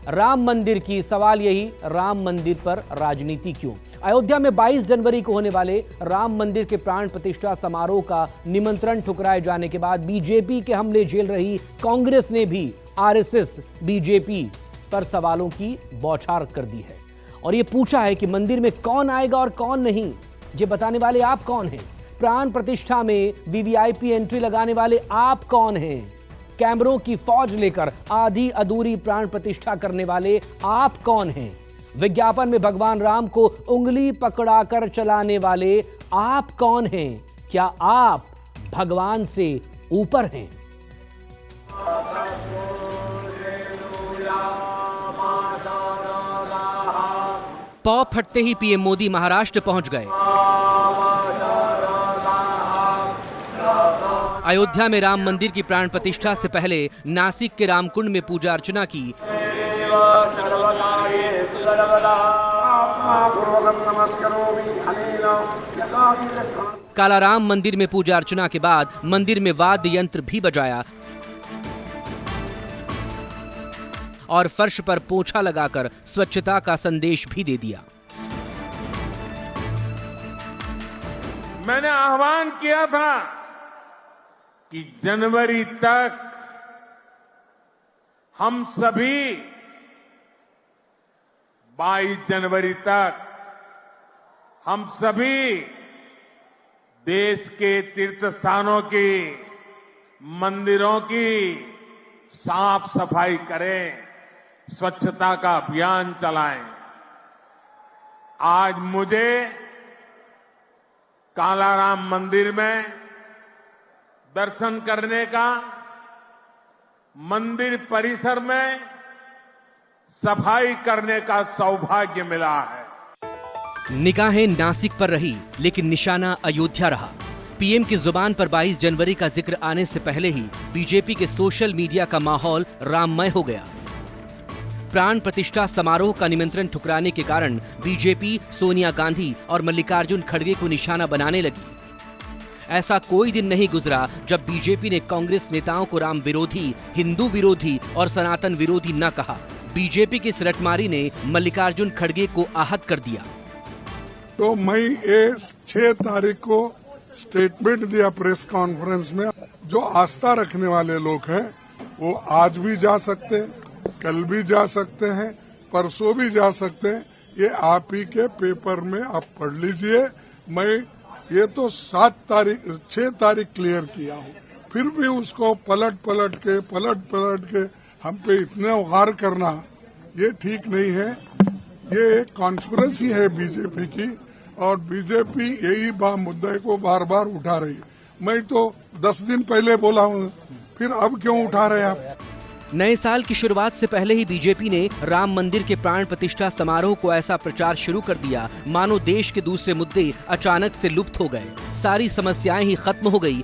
राम मंदिर की। सवाल यही, राम मंदिर पर राजनीति क्यों? अयोध्या में 22 जनवरी को होने वाले राम मंदिर के प्राण प्रतिष्ठा समारोह का निमंत्रण ठुकराए जाने के बाद बीजेपी के हमले झेल रही कांग्रेस ने भी आरएसएस बीजेपी पर सवालों की बौछार कर दी है और यह पूछा है कि मंदिर में कौन आएगा और कौन नहीं। ये बताने वाले आप कौन हैं? प्राण प्रतिष्ठा में वीवीआईपी एंट्री लगाने वाले आप कौन हैं? कैमरों की फौज लेकर आधी अधूरी प्राण प्रतिष्ठा करने वाले आप कौन हैं? विज्ञापन में भगवान राम को उंगली पकड़ाकर चलाने वाले आप कौन हैं? क्या आप भगवान से ऊपर हैं? पौ फटते ही पीएम मोदी महाराष्ट्र पहुंच गए। अयोध्या में राम मंदिर की प्राण प्रतिष्ठा से पहले नासिक के रामकुंड में पूजा अर्चना की। कालाराम मंदिर में पूजा अर्चना के बाद मंदिर में वाद्य यंत्र भी बजाया और फर्श पर पोछा लगाकर स्वच्छता का संदेश भी दे दिया। मैंने आह्वान किया था कि जनवरी तक हम सभी 22 जनवरी तक हम सभी देश के तीर्थ स्थानों की, मंदिरों की साफ सफाई करें, स्वच्छता का अभियान चलाएं। आज मुझे कालाराम मंदिर में दर्शन करने का, मंदिर परिसर में सफाई करने का सौभाग्य मिला है। निगाहें नासिक पर रही लेकिन निशाना अयोध्या रहा। पीएम की जुबान पर 22 जनवरी का जिक्र आने से पहले ही बीजेपी के सोशल मीडिया का माहौल राममय हो गया। प्राण प्रतिष्ठा समारोह का निमंत्रण ठुकराने के कारण बीजेपी सोनिया गांधी और मल्लिकार्जुन खड़गे को निशाना बनाने लगी। ऐसा कोई दिन नहीं गुजरा जब बीजेपी ने कांग्रेस नेताओं को राम विरोधी, हिंदू विरोधी और सनातन विरोधी न कहा। बीजेपी की इस रटमारी ने मल्लिकार्जुन खड़गे को आहत कर दिया। तो मैं 6 तारीख को स्टेटमेंट दिया प्रेस कॉन्फ्रेंस में। जो आस्था रखने वाले लोग हैं वो आज भी जा सकते हैं, कल भी जा सकते हैं, परसों भी जा सकते हैं। ये आप ही के पेपर में आप पढ़ लीजिए। मैं ये तो 6 तारीख क्लियर किया हूँ, फिर भी उसको पलट पलट के हम पे इतने वार करना ये ठीक नहीं है। ये एक कॉन्स्पिरेसी है बीजेपी की और बीजेपी यही मुद्दे को बार बार उठा रही है। मैं तो 10 दिन पहले बोला हूँ, फिर अब क्यों उठा रहे हैं आप? नए साल की शुरुआत से पहले ही बीजेपी ने राम मंदिर के प्राण प्रतिष्ठा समारोह को ऐसा प्रचार शुरू कर दिया मानो देश के दूसरे मुद्दे अचानक से लुप्त हो गए, सारी समस्याएं ही खत्म हो गई।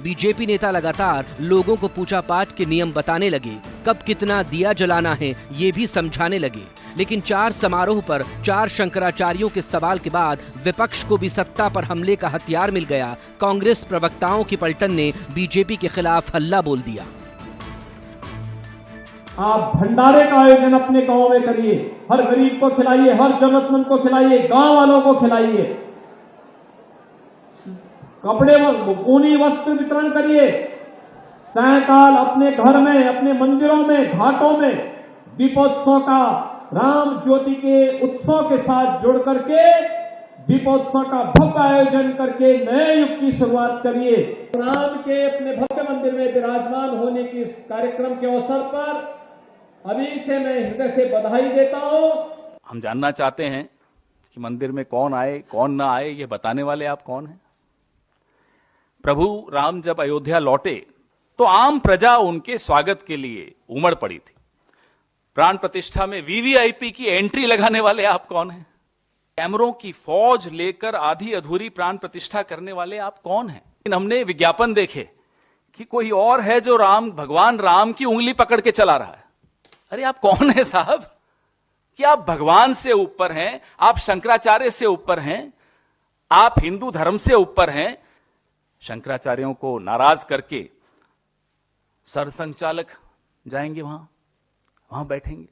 बीजेपी नेता लगातार लोगों को पूजा पाठ के नियम बताने लगे, कब कितना दिया जलाना है ये भी समझाने लगे। लेकिन 4 समारोह पर 4 शंकराचार्यों के सवाल के बाद विपक्ष को भी सत्ता पर हमले का हथियार मिल गया। कांग्रेस प्रवक्ताओं की पलटन ने बीजेपी के खिलाफ हल्ला बोल दिया। आप भंडारे का आयोजन अपने गांव में करिए, हर गरीब को खिलाइए, हर जरूरतमंद को खिलाइए, गांव वालों को खिलाइए, कपड़े ऊनी वस्त्र वितरण करिए। सायकाल अपने घर में, अपने मंदिरों में, घाटों में दीपोत्सव का, राम ज्योति के उत्सव के साथ जुड़ करके दीपोत्सव का भव्य आयोजन करके नए युग की शुरुआत करिए। राम के अपने भव्य मंदिर में विराजमान होने की इस कार्यक्रम के अवसर पर अभी से मैं हृदय से बधाई देता हूं। हम जानना चाहते हैं कि मंदिर में कौन आए कौन ना आए, ये बताने वाले आप कौन हैं? प्रभु राम जब अयोध्या लौटे तो आम प्रजा उनके स्वागत के लिए उमड़ पड़ी थी। प्राण प्रतिष्ठा में वीवीआईपी की एंट्री लगाने वाले आप कौन हैं? कैमरों की फौज लेकर आधी अधूरी प्राण प्रतिष्ठा करने वाले आप कौन हैं? हमने विज्ञापन देखे कि कोई और है जो भगवान राम की उंगली पकड़ के चला रहा है। अरे आप कौन है साहब कि आप भगवान से ऊपर हैं, आप शंकराचार्य से ऊपर हैं, आप हिंदू धर्म से ऊपर हैं। शंकराचार्यों को नाराज करके सरसंघचालक जाएंगे वहां बैठेंगे।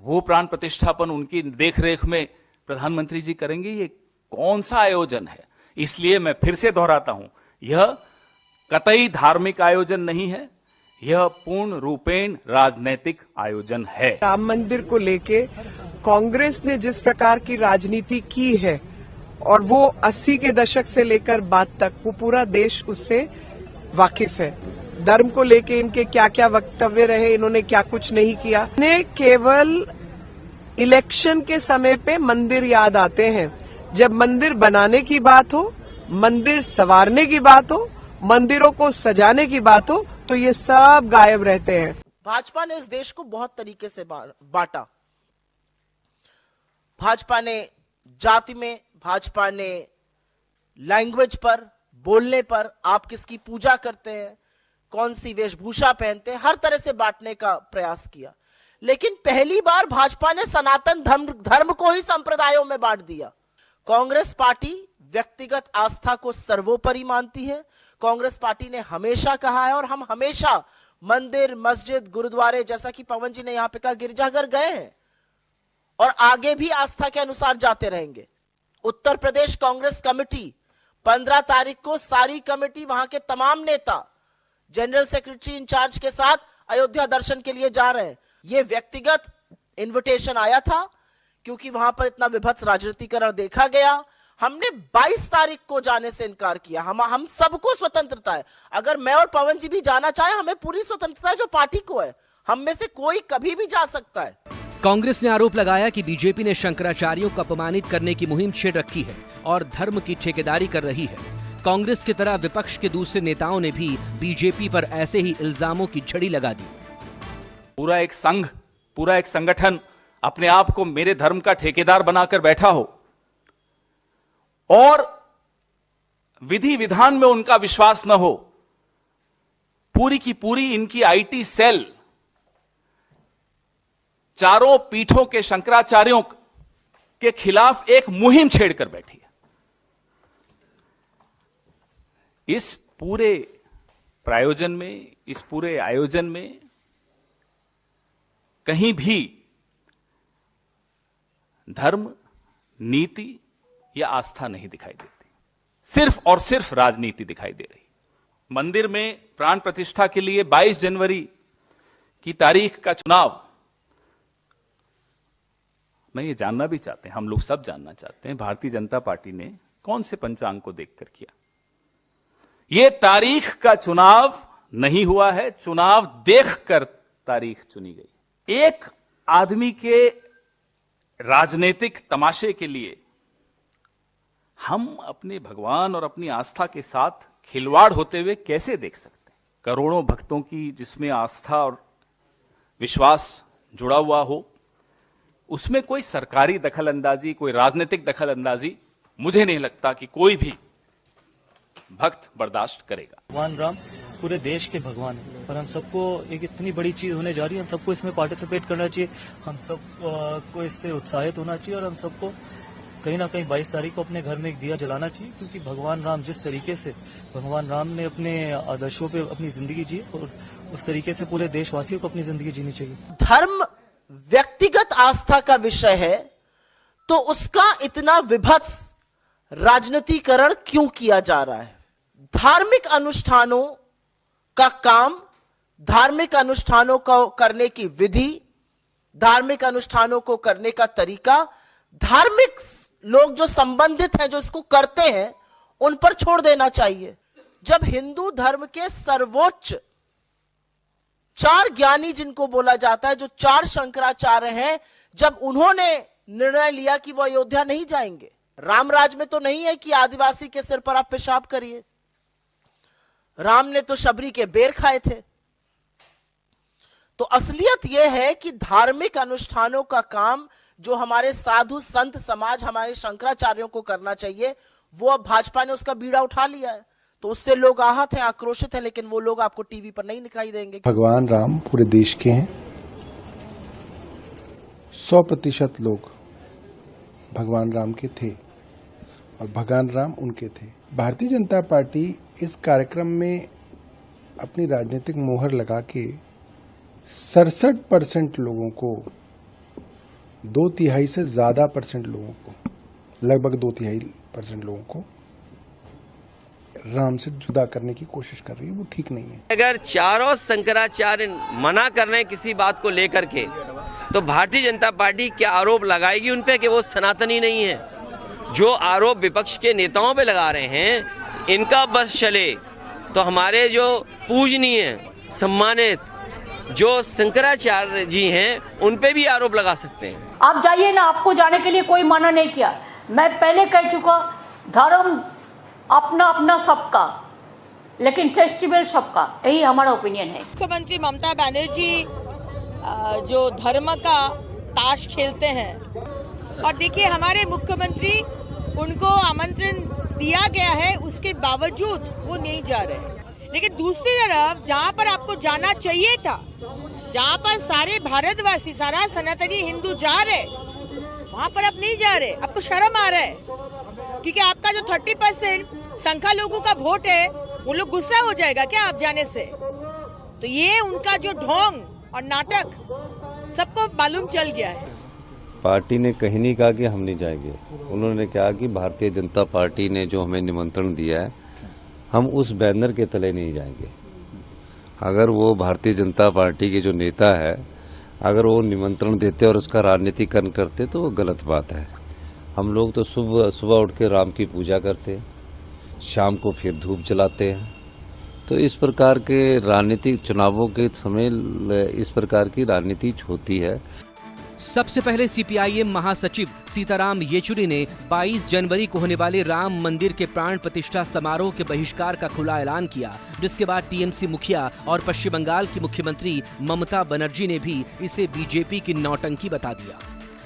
वो प्राण प्रतिष्ठापन उनकी देखरेख में प्रधानमंत्री जी करेंगे? ये कौन सा आयोजन है? इसलिए मैं फिर से दोहराता हूं, यह कतई धार्मिक आयोजन नहीं है, यह पूर्ण रूपेण राजनीतिक आयोजन है। राम मंदिर को लेके कांग्रेस ने जिस प्रकार की राजनीति की है और वो 80 के दशक से लेकर बाद तक, वो पूरा देश उससे वाकिफ है। धर्म को लेके इनके क्या क्या वक्तव्य रहे, इन्होंने क्या कुछ नहीं किया। इन्हें केवल इलेक्शन के समय पे मंदिर याद आते हैं। जब मंदिर बनाने की बात हो, मंदिर संवारने की बात हो, मंदिरों को सजाने की बात हो, तो ये सब गायब रहते हैं। भाजपा ने इस देश को बहुत तरीके से बांटा। भाजपा ने जाति में, भाजपा ने लैंग्वेज पर, बोलने पर, आप किसकी पूजा करते हैं, कौन सी वेशभूषा पहनते हैं, हर तरह से बांटने का प्रयास किया। लेकिन पहली बार भाजपा ने सनातन धर्म को ही संप्रदायों में बांट दिया। कांग्रेस पार्टी व्यक्तिगत आस्था को सर्वोपरि मानती है। कांग्रेस पार्टी ने हमेशा कहा है, और हम हमेशा मंदिर, मस्जिद, गुरुद्वारे, जैसा कि पवन जी ने यहां पे कहा, गिरजाघर गए हैं और आगे भी आस्था के अनुसार जाते रहेंगे। उत्तर प्रदेश कांग्रेस कमेटी 15 तारीख को सारी कमेटी, वहां के तमाम नेता जनरल सेक्रेटरी इंचार्ज के साथ अयोध्या दर्शन के लिए जा रहे हैं। यह व्यक्तिगत इनविटेशन आया था क्योंकि वहां पर इतना विभत्स राजनीतिकरण देखा गया। हमने 22 तारीख को जाने से इनकार किया। हम सबको स्वतंत्रता है, अगर मैं और पवन जी भी जाना चाहे, हमें पूरी स्वतंत्रता है जो पार्टी को है। हम में से कोई कभी भी जा सकता है। कांग्रेस ने आरोप लगाया कि बीजेपी ने शंकराचार्यों को अपमानित करने की मुहिम छेड़ रखी है और धर्म की ठेकेदारी कर रही है। कांग्रेस की तरह विपक्ष के दूसरे नेताओं ने भी बीजेपी पर ऐसे ही इल्जामों की झड़ी लगा दी। पूरा एक संघ, पूरा एक संगठन अपने आप को मेरे धर्म का ठेकेदार बनाकर बैठा हो और विधि विधान में उनका विश्वास न हो, पूरी की पूरी इनकी आईटी सेल चारों पीठों के शंकराचार्यों के खिलाफ एक मुहिम छेड़कर बैठी है। इस पूरे प्रायोजन में, इस पूरे आयोजन में कहीं भी धर्म, नीति या आस्था नहीं दिखाई देती, सिर्फ और सिर्फ राजनीति दिखाई दे रही। मंदिर में प्राण प्रतिष्ठा के लिए 22 जनवरी की तारीख का चुनाव, मैं ये जानना भी चाहते हैं, हम लोग सब जानना चाहते हैं, भारतीय जनता पार्टी ने कौन से पंचांग को देखकर किया? ये तारीख का चुनाव नहीं हुआ है, चुनाव देखकर तारीख चुनी गई। एक आदमी के राजनीतिक तमाशे के लिए हम अपने भगवान और अपनी आस्था के साथ खिलवाड़ होते हुए कैसे देख सकते हैं? करोड़ों भक्तों की जिसमें आस्था और विश्वास जुड़ा हुआ हो, उसमें कोई सरकारी दखलंदाजी, कोई राजनीतिक दखलंदाजी मुझे नहीं लगता कि कोई भी भक्त बर्दाश्त करेगा। भगवान राम पूरे देश के भगवान है और हम सबको एक इतनी बड़ी चीज होने जा रही है, हम सबको इसमें पार्टिसिपेट करना चाहिए, हम सब को इससे उत्साहित होना चाहिए और हम सबको कहीं ना कहीं 22 तारीख को अपने घर में एक दिया जलाना चाहिए, क्योंकि भगवान राम जिस तरीके से भगवान राम ने अपने आदर्शों पे अपनी जिंदगी जी और उस तरीके से पूरे देशवासियों को अपनी जिंदगी जीनी चाहिए। धर्म व्यक्तिगत आस्था का विषय है तो उसका इतना विभत्स राजनीतिकरण क्यों किया जा रहा है? धार्मिक अनुष्ठानों का काम, धार्मिक अनुष्ठानों को करने की विधि, धार्मिक अनुष्ठानों को करने का तरीका, धार्मिक लोग जो संबंधित हैं, जो इसको करते हैं, उन पर छोड़ देना चाहिए। जब हिंदू धर्म के सर्वोच्च 4 ज्ञानी जिनको बोला जाता है, जो 4 शंकराचार्य हैं, जब उन्होंने निर्णय लिया कि वो अयोध्या नहीं जाएंगे, रामराज में तो नहीं है कि आदिवासी के सिर पर आप पेशाब करिए। राम ने तो शबरी के बेर खाए थे। तो असलियत यह है कि धार्मिक अनुष्ठानों का काम जो हमारे साधु संत समाज, हमारे शंकराचार्यों को करना चाहिए, वो अब भाजपा ने उसका बीड़ा उठा लिया है। तो उससे लोग आहत हैं, आक्रोशित हैं, लेकिन वो लोग आपको टीवी पर नहीं दिखाई देंगे। भगवान राम पूरे देश के हैं, 100% लोग भगवान राम के थे और भगवान राम उनके थे। भारतीय जनता पार्टी इस कार्यक्रम में अपनी राजनीतिक मोहर लगा के 67% लोगों को 2/3 से ज्यादा परसेंट लोगों को, लगभग 2/3% लोगों को राम से जुदा करने की कोशिश कर रही है, वो ठीक नहीं है। अगर चारों शंकराचार्य मना कर रहे हैं किसी बात को लेकर के, तो भारतीय जनता पार्टी क्या आरोप लगाएगी उन पे कि वो सनातनी नहीं है? जो आरोप विपक्ष के नेताओं पे लगा रहे हैं, इनका बस चले तो हमारे जो पूजनीय सम्मानित जो शंकराचार्य जी हैं उन पे भी आरोप लगा सकते हैं। आप जाइए ना, आपको जाने के लिए कोई मना नहीं किया। मैं पहले कह चुका, धर्म अपना अपना सबका, लेकिन फेस्टिवल सबका, यही हमारा ओपिनियन है। मुख्यमंत्री ममता बनर्जी जो धर्म का ताश खेलते हैं, और देखिए हमारे मुख्यमंत्री, उनको आमंत्रण दिया गया है, उसके बावजूद वो नहीं जा रहे। लेकिन दूसरी तरफ जहाँ पर आपको जाना चाहिए था, जहाँ पर सारे भारतवासी, सारा सनातनी हिंदू जा रहे, वहाँ पर आप नहीं जा रहे। आपको शर्म आ रहा है, क्योंकि आपका जो 30% संख्या लोगों का वोट है, वो लोग गुस्सा हो जाएगा क्या आप जाने से? तो ये उनका जो ढोंग और नाटक सबको मालूम चल गया है। पार्टी ने कहीं नहीं कहा कि हम नहीं जाएंगे। उन्होंने कहा कि भारतीय जनता पार्टी ने जो हमें निमंत्रण दिया है, हम उस बैनर के तले नहीं जाएंगे। अगर वो भारतीय जनता पार्टी के जो नेता है, अगर वो निमंत्रण देते और उसका राजनीतिकरण करते तो वो गलत बात है। हम लोग तो सुबह सुबह उठ के राम की पूजा करते हैं, शाम को फिर धूप जलाते हैं। तो इस प्रकार के राजनीतिक चुनावों के समय इस प्रकार की राजनीति होती है। सबसे पहले सीपीआईएम महासचिव सीताराम येचुरी ने 22 जनवरी को होने वाले राम मंदिर के प्राण प्रतिष्ठा समारोह के बहिष्कार का खुला ऐलान किया, जिसके बाद टीएमसी मुखिया और पश्चिम बंगाल की मुख्यमंत्री ममता बनर्जी ने भी इसे बीजेपी की नौटंकी बता दिया।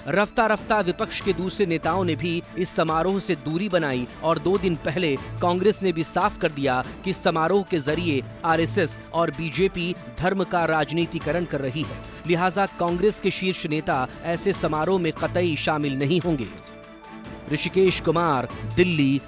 रफ्ता रफ्ता विपक्ष के दूसरे नेताओं ने भी इस समारोह से दूरी बनाई और 2 दिन पहले कांग्रेस ने भी साफ कर दिया कि इस समारोह के जरिए आरएसएस और बीजेपी धर्म का राजनीतिकरण कर रही है, लिहाजा कांग्रेस के शीर्ष नेता ऐसे समारोह में कतई शामिल नहीं होंगे। ऋषिकेश कुमार, दिल्ली,